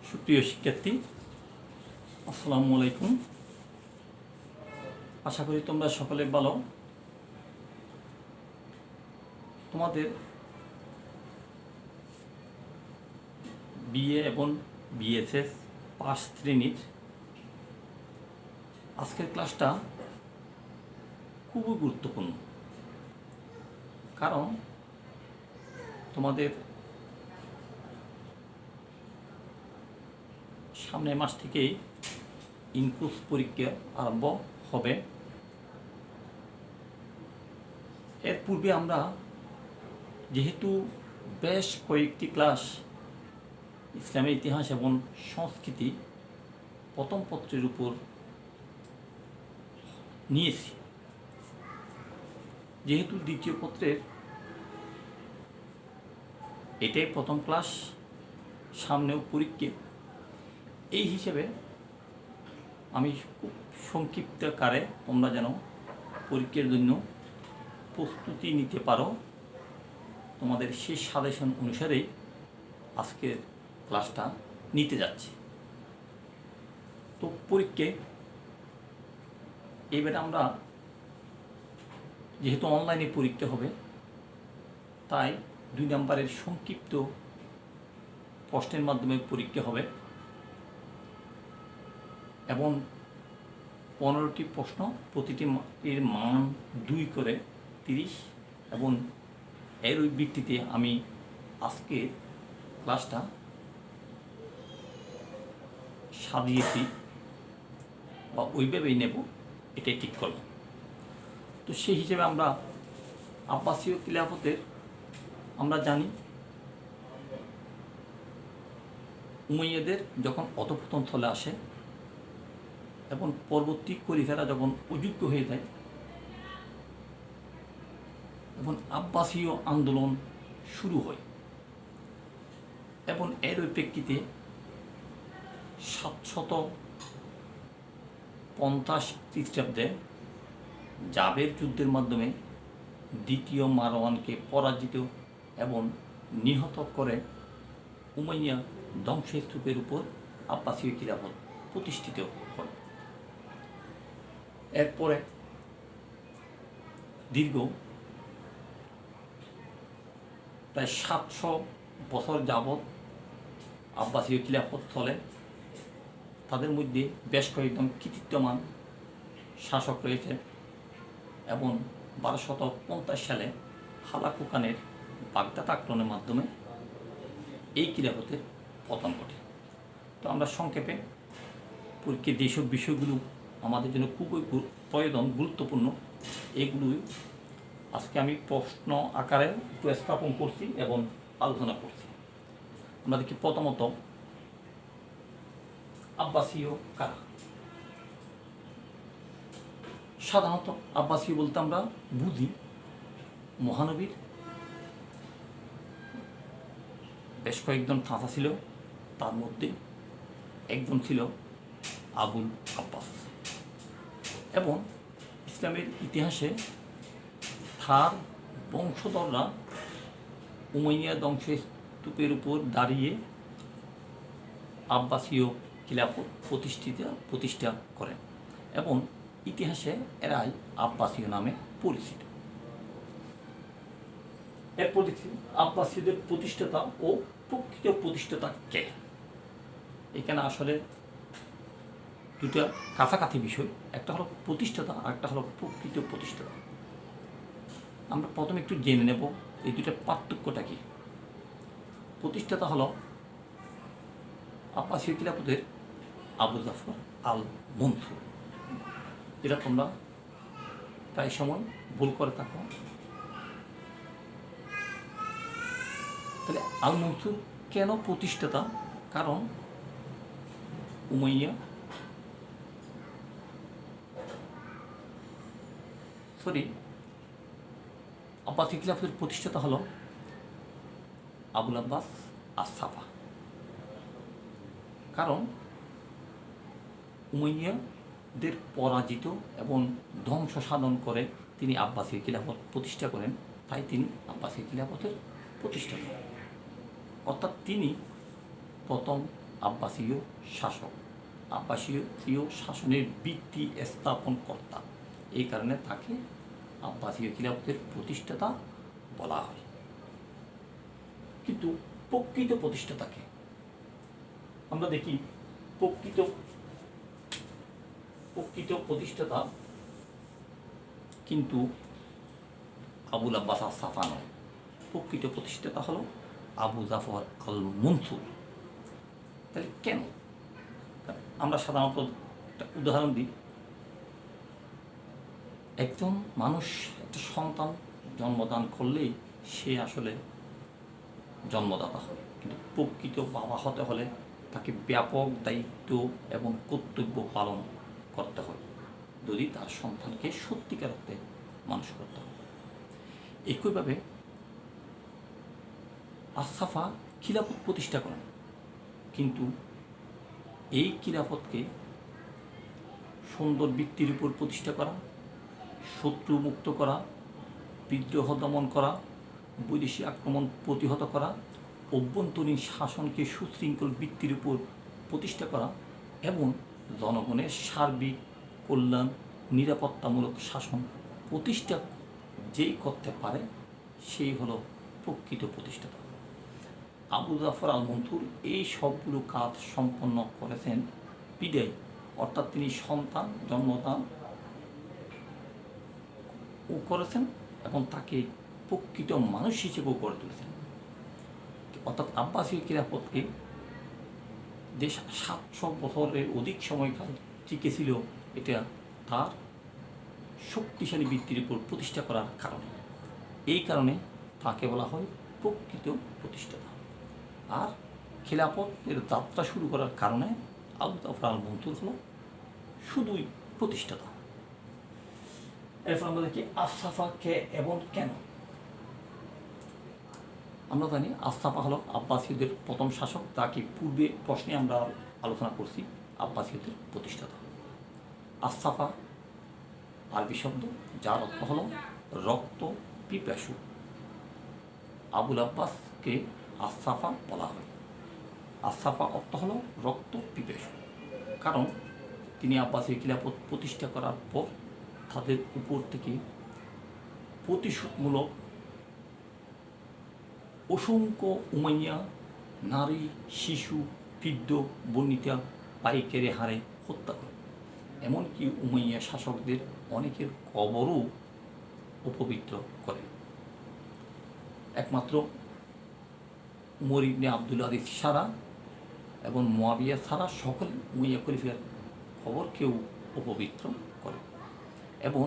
সুপ্রিয় শিক্ষার্থী, আসসালামু আলাইকুম। আশা করি তোমরা সকলে ভালো। তোমাদের বিএ এবং বিএসএস পাস শ্রেণীর আজকের ক্লাসটা খুবই গুরুত্বপূর্ণ, কারণ তোমাদের সামনের মাস থেকেই ইনকোর্স পরীক্ষা আরম্ভ হবে। এর পূর্বে আমরা যেহেতু বেশ কয়েকটি ক্লাস ইসলামের ইতিহাস এবং সংস্কৃতি প্রথম পত্রের উপর নিয়েছি, যেহেতু দ্বিতীয় পত্রের এটাই প্রথম ক্লাস, সামনেও পরীক্ষা, এই হিসেবে আমি খুব সংক্ষিপ্ত আকারে তোমরা যেন পরীক্ষার জন্য প্রস্তুতি নিতে পারো, তোমাদের সেই সাজেশন অনুসারেই আজকের ক্লাসটা নিতে যাচ্ছি। তো পরীক্ষায় এবারে আমরা যেহেতু অনলাইনে পরীক্ষা হবে, তাই 2 নম্বরের সংক্ষিপ্ত প্রশ্নের মাধ্যমে পরীক্ষা হবে এবং 15টি প্রশ্ন, প্রতিটি এর মান 2 করে 30, এবং এর ভিত্তিতে আমি আজকে ক্লাসটা সাজিয়েছি বা ওইভাবেই নেব, এটাই ঠিক করলাম। তো সেই হিসেবে আমরা আব্বাসীয় খিলাফতের আমরা জানি উমাইয়াদের যখন অধঃপতন চলে আসে এবং পরবর্তী খলিফারা যখন অযোগ্য হয়ে যায় এবং আব্বাসীয় আন্দোলন শুরু হয়, এবং এর প্রেক্ষিতে 750 খ্রিস্টাব্দে জাবের যুদ্ধের মাধ্যমে দ্বিতীয় মারওয়ানকে পরাজিত এবং নিহত করে উমাইয়া ধ্বংসস্তূপের উপর আব্বাসীয় খিলাফত প্রতিষ্ঠিত হয়। এরপরে দীর্ঘ প্রায় 700 বছর যাবৎ আব্বাসীয় খিলাফত চলে। তাদের মধ্যে বেশ কয়েকজন কৃতিত্বমান শাসক রয়েছে এবং 1250 সালে হালাকু খানের বাগদাদ আক্রমণের মাধ্যমে এই খিলাফতের পতন ঘটে। তো আমরা সংক্ষেপে পরীক্ষার যেসব বিষয়গুলো আমাদের জন্য খুবই প্রয়োজন, গুরুত্বপূর্ণ, এগুলোই আজকে আমি প্রশ্ন আকারে উপস্থাপন করছি এবং আলোচনা করছি। আমরা দেখি প্রথমত আব্বাসীয় কারা। সাধারণত আব্বাসীয় বলতে আমরা বুঝি মহানবীর বেশ কয়েকজন চাচা ছিল, তার মধ্যে একজন ছিল আবুল আব্বাস, এবং ইসলামের ইতিহাসে তার বংশধররা উমাইয়া ধ্বংসস্তূপের উপর দাঁড়িয়ে আব্বাসীয় খিলাফত প্রতিষ্ঠা করেন এবং ইতিহাসে এরাই আব্বাসীয় নামে পরিচিত। এরপর দেখছি আব্বাসীদের প্রতিষ্ঠাতা ও প্রকৃত প্রতিষ্ঠাতা কে। এখানে আসলে দুটা কাছাকাছি বিষয়, একটা হলো প্রতিষ্ঠাতা আর একটা হলো প্রকৃত প্রতিষ্ঠাতা। আমরা প্রথমে একটু জেনে নেব এই দুটার পার্থক্যটা কী। প্রতিষ্ঠাতা হলো আব্বাসীয় খিলাফতের আবু জাফর আল মনসুর, যেটা তোমরা প্রায় সময় ভুল করে থাকো। তাহলে আল মনসুর কেন প্রতিষ্ঠাতা? কারণ আব্বাসীয় খিলাফতের প্রতিষ্ঠাতা হলো আবুল আব্বাস আস-সাফা। কারণ উমাইয়াদের পরাজিত এবং ধ্বংস সাধন করে তিনি আব্বাসীয় খিলাফত প্রতিষ্ঠা করেন, তাই তিনি আব্বাসীয় খিলাফতের প্রতিষ্ঠাতা। অর্থাৎ তিনি প্রথম আব্বাসীয় শাসক, আব্বাসীয় শাসনের ভিত্তি স্থাপন কর্তা। এই কারণে তাকে আব্বাসীয় খিলাফতের প্রতিষ্ঠাতা বলা হয়। কিন্তু প্রকৃত প্রতিষ্ঠাতাকে আমরা দেখি, প্রকৃত প্রতিষ্ঠাতা কিন্তু আবুল আব্বাস আস-সাফা নয়। প্রকৃত প্রতিষ্ঠাতা হলো আবু জাফর আল মনসুর। তাহলে কেন? আমরা সাধারণত একটা উদাহরণ দিই, একজন মানুষ একটা সন্তান জন্মদান করলেই সে আসলে জন্মদাতা হয়, কিন্তু প্রকৃত বাবা হতে হলে তাকে ব্যাপক দায়িত্ব এবং কর্তব্য পালন করতে হয় যদি তার সন্তানকে সত্যিকার অর্থে মানুষ করতে হয়। একইভাবে আস-সাফা খিলাফত প্রতিষ্ঠা করেন, কিন্তু এই খিলাফতকে সুন্দর ভিত্তির উপর প্রতিষ্ঠা করা, শত্রু মুক্ত করা, বিদ্রোহ দমন করা, বৈদেশিক আক্রমণ প্রতিহত করা, অভ্যন্তরীণ শাসনকে সুশৃঙ্খল ভিত্তির উপর প্রতিষ্ঠা করা এবং জনগণের সার্বিক কল্যাণ নিরাপত্তামূলক শাসন প্রতিষ্ঠা যেই করতে পারে সেই হলো প্রকৃত প্রতিষ্ঠাতা। আবু জাফর আল মনসুর এই সবগুলো কাজ সম্পন্ন করেছেন বিদায়, অর্থাৎ তিনি সন্তান জন্মদান করেছেন এবং তাকে প্রকৃত মানুষ হিসেবেও গড়ে তুলেছেন। অর্থাৎ আব্বাসীয় খিলাফতকে যে 700 বছরের অধিক সময়কাল টিকে ছিল, এটা তার শক্তিশালী ভিত্তির উপর প্রতিষ্ঠা করার কারণে। এই কারণে তাকে বলা হয় প্রকৃত প্রতিষ্ঠাতা। আর খিলাফতের যাত্রা শুরু করার কারণে আবু জাফর আল মনসুর হল শুধুই প্রতিষ্ঠাতা। এরপর আমরা দেখি আস-সাফা কে এবং কেন। আমরা জানি আস-সাফা হলো আব্বাসীয়দের প্রথম শাসক, তাকে পূর্বে প্রশ্নে আমরা আলোচনা করছি, আব্বাসীয়দের প্রতিষ্ঠাতা। আস-সাফা আরবি শব্দ, যার অর্থ হলো রক্ত পিপাসু। আবুল আব্বাসকে আস-সাফা বলা হয়। আস-সাফা অর্থ হলো রক্ত পিপাসু, কারণ তিনি আব্বাসীয় খিলাফত প্রতিষ্ঠা করার পর তাদের উপর থেকে প্রতিশোধমূলক অসংখ্য উমাইয়া নারী, শিশু, বৃদ্ধ, বনিতা পাইকারি হারে হত্যা করে। এমনকি উমাইয়া শাসকদের অনেকের কবরও অপবিত্র করে। একমাত্র উমর ইবনে আবদুল আজিজ ছাড়া এবং মুয়াবিয়া ছাড়া সকল উমাইয়া খলিফার কবরকেও অপবিত্র করে এবং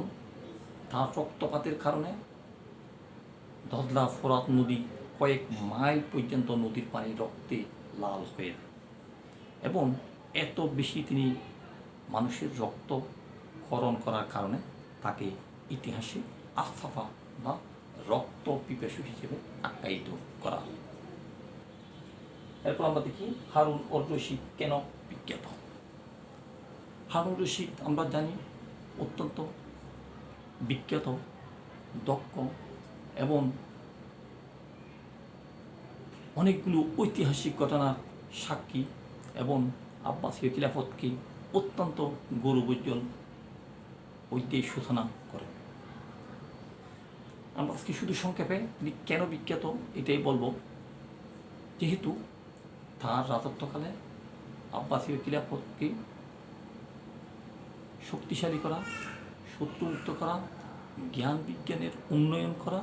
তার রক্তপাতের কারণে দজলা ফোরাত নদী কয়েক মাইল পর্যন্ত নদীর পানি রক্তে লাল হয়ে যায় এবং এত বেশি তিনি মানুষের রক্ত ক্ষরণ করার কারণে তাকে ইতিহাসে আস-সাফা বা রক্ত পিপাসু হিসেবে আখ্যায়িত করা হয়। এরপর আমরা দেখি হারুন অর রশিদ কেন বিখ্যাত। হারুন রশিদ আমরা জানি অত্যন্ত বিখ্যাত, দক্ষ এবং অনেকগুলো ঐতিহাসিক ঘটনার সাক্ষী এবং আব্বাসীয় খিলাফতকে অত্যন্ত গৌরবোজ্জ্বল ঐতিহ্যের সূচনা করে। আমরা আজকে শুধু সংক্ষেপে তিনি কেন বিখ্যাত এটাই বলবো, যেহেতু তার রাজত্বকালে আব্বাসীয় খিলাফতকে শক্তিশালী করা, শত্রুমুক্ত করা, জ্ঞান বিজ্ঞানের উন্নয়ন করা,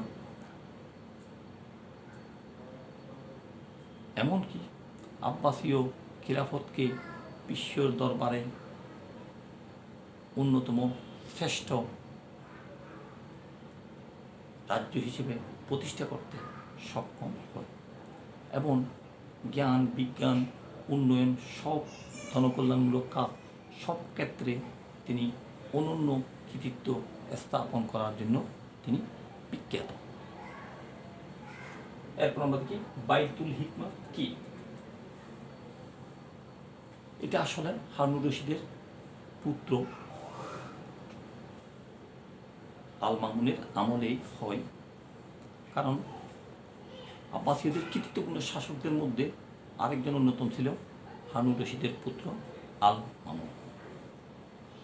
এমনকি আব্বাসীয় খিলাফতকে বিশ্বের দরবারে অন্যতম শ্রেষ্ঠ রাজ্য হিসেবে প্রতিষ্ঠা করতে সক্ষম হয় এবং জ্ঞান বিজ্ঞান উন্নয়ন সব জনকল্যাণমূলক কাজ সব ক্ষেত্রে তিনি অনন্য কৃতিত্ব স্থাপন করার জন্য তিনি বিখ্যাত। এরপর আমরা দেখি বাইতুল হিকমা কি। এটা আসলে হারুন রশিদের পুত্র আল মামুনের আমলেই হয়, কারণ আব্বাসীয়দের কৃতিত্বপূর্ণ শাসকদের মধ্যে আরেকজন অন্যতম ছিল হারুন রশিদের পুত্র আল মামুন।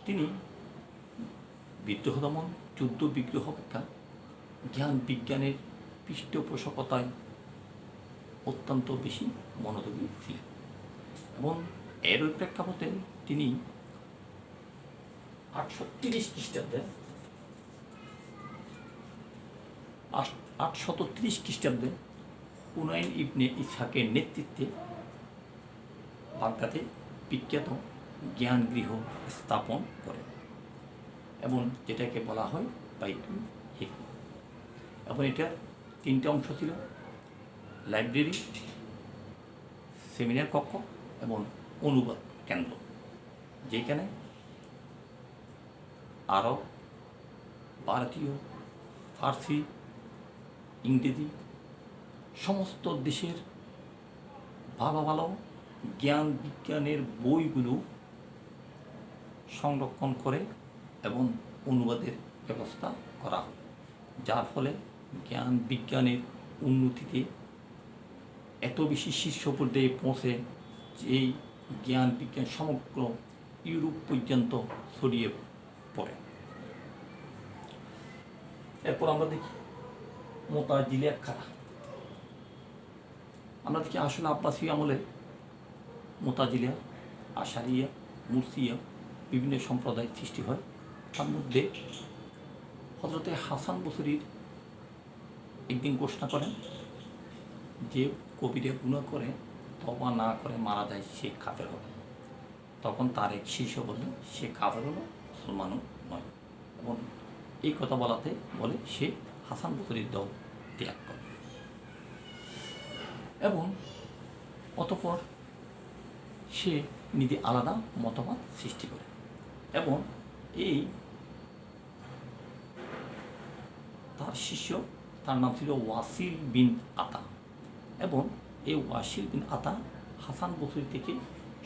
তিনি বিদ্রোহ দমন, যুদ্ধ বিগ্রহ অপেক্ষা জ্ঞান বিজ্ঞানের পৃষ্ঠপোষকতায় অত্যন্ত বেশি মনোযোগী ছিলেন এবং এর প্রেক্ষাপটে তিনি 830 খ্রিস্টাব্দে 830 খ্রিস্টাব্দে হুনাইন ইবনে ইসহাকের নেতৃত্বে বাগদাদে বিখ্যাত জ্ঞান গৃহ স্থাপন করেন এবং যেটাকে বলা হয় বাইতুল হিকমা। এবং এটার 3টে অংশ ছিল: লাইব্রেরি, সেমিনার কক্ষ এবং অনুবাদ কেন্দ্র, যেখানে আরব, ভারতীয়, ফার্সি, ইংরেজি সমস্ত দেশের ভালো ভালো জ্ঞান বিজ্ঞানের বইগুলো সংরক্ষণ করে এবং অনুবাদের ব্যবস্থা করা হয়, যার ফলে জ্ঞান বিজ্ঞানের উন্নতিতে এত বেশি শীর্ষ পর্যায়ে পৌঁছে যে এই জ্ঞান বিজ্ঞান সমগ্র ইউরোপ পর্যন্ত ছড়িয়ে পড়ে। এরপর আমরা দেখি মোতাজিলিয়া কারা। আমরা দেখি আসলে আব্বাসী আমলে মোতাজিলিয়া, আশারিয়া, মুরসিয়া বিভিন্ন সম্প্রদায় সৃষ্টি হয়। তার মধ্যে হযরতে হাসান বসরির একদিন ঘোষণা করেন যে কবিরে গুনাহ করে তওবা না করে মারা যায় সে কাফের হবে। তখন তার এক শিষ্য বললেন সে কাফের হলো, মুসলমানও নয়, এবং এই কথা বলাতে বলে সে হাসান বসরির দল ত্যাগ করে এবং অতঃপর সে নিজে আলাদা মতবাদ সৃষ্টি করে এবং এই তার শিষ্য, তার নাম ছিল ওয়াসিল বিন আতা, এবং এই ওয়াসিল বিন আতা হাসান বসরি থেকে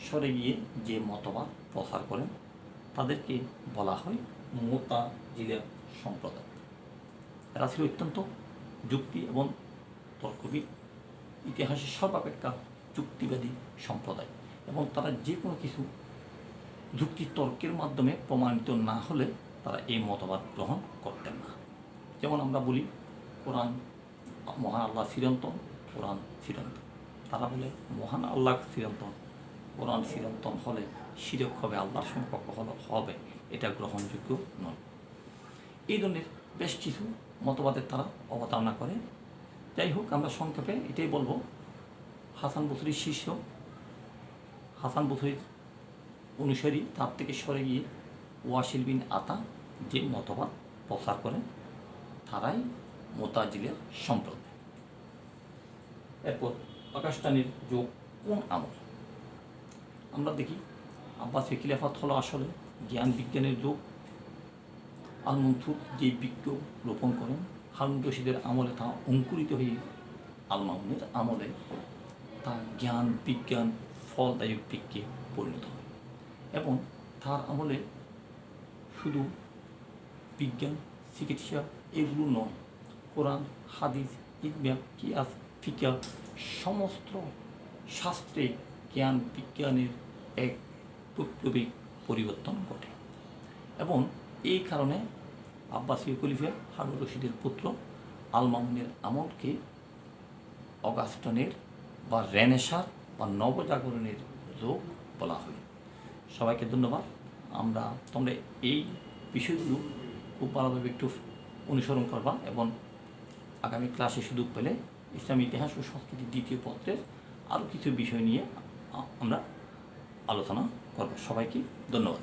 সরে গিয়ে যে মতবাদ প্রচার করেন তাদেরকে বলা হয় মোতাজিলিয়া সম্প্রদায়। এরা ছিল অত্যন্ত যুক্তি এবং তর্কবিদ, ইতিহাসের সর্বাপেক্ষা যুক্তিবাদী সম্প্রদায়, এবং তারা যে কোনো কিছু যুক্তি তর্কের মাধ্যমে প্রমাণিত না হলে তারা এই মতবাদ গ্রহণ করতেন না। যেমন আমরা বলি কোরআন মহান আল্লাহ চিরন্তন, কোরআন চিরন্তন। তারা বলে মহান আল্লাহ চিরন্তন, কোরআন চিরন্তন হলে শিরক হবে, আল্লাহর সম্পর্ক হবে, এটা গ্রহণযোগ্য নয়। এই ধরনের বেশ কিছু মতবাদের তারা অবতারণা করে। যাই হোক, আমরা সংক্ষেপে এটাই বলবো, হাসান বসরির শিষ্য, হাসান বসরির অনুসারী, তার থেকে সরে গিয়ে ওয়াসিল বিন আতা যে মতবাদ প্রচার করেন তারাই মোতাজিলিয়া সম্প্রদায়। এরপর পাকিস্তানের যুগ কোন আমল? আমরা দেখি আব্বাসী খিলাফত হলো আসলে জ্ঞান বিজ্ঞানের যুগ। আল মনসুর যে বৃক্ষ রোপণ করেন হারুন রশিদের আমলে তা অঙ্কুরিত হয়ে আল মামুনের আমলে তা জ্ঞান বিজ্ঞান ফলদায়ক বৃক্ষে পরিণত হয় এবং তার আমলে শুধু বিজ্ঞান, চিকিৎসা এগুলো নয়, কোরআন, হাদিস, ইলম, কিয়াস, ফিকহ সমস্ত শাস্ত্রে জ্ঞান বিজ্ঞানের এক বৈপ্লবিক পরিবর্তন ঘটে এবং এই কারণে আব্বাসীয় খলিফা হারুন রশিদের পুত্র আল মামুনের আমলকে অগাস্টনের বা রেনেসার বা নবজাগরণের যুগ বলা হয়। সবাইকে ধন্যবাদ। তোমরা এই বিষয়গুলো খুব ভালোভাবে একটু অনুসরণ করবা এবং আগামী ক্লাসে সুযোগ পেলে ইসলামী ইতিহাস ও সংস্কৃতির দ্বিতীয় পত্রের আরও কিছু বিষয় নিয়ে আমরা আলোচনা করব। সবাইকে ধন্যবাদ।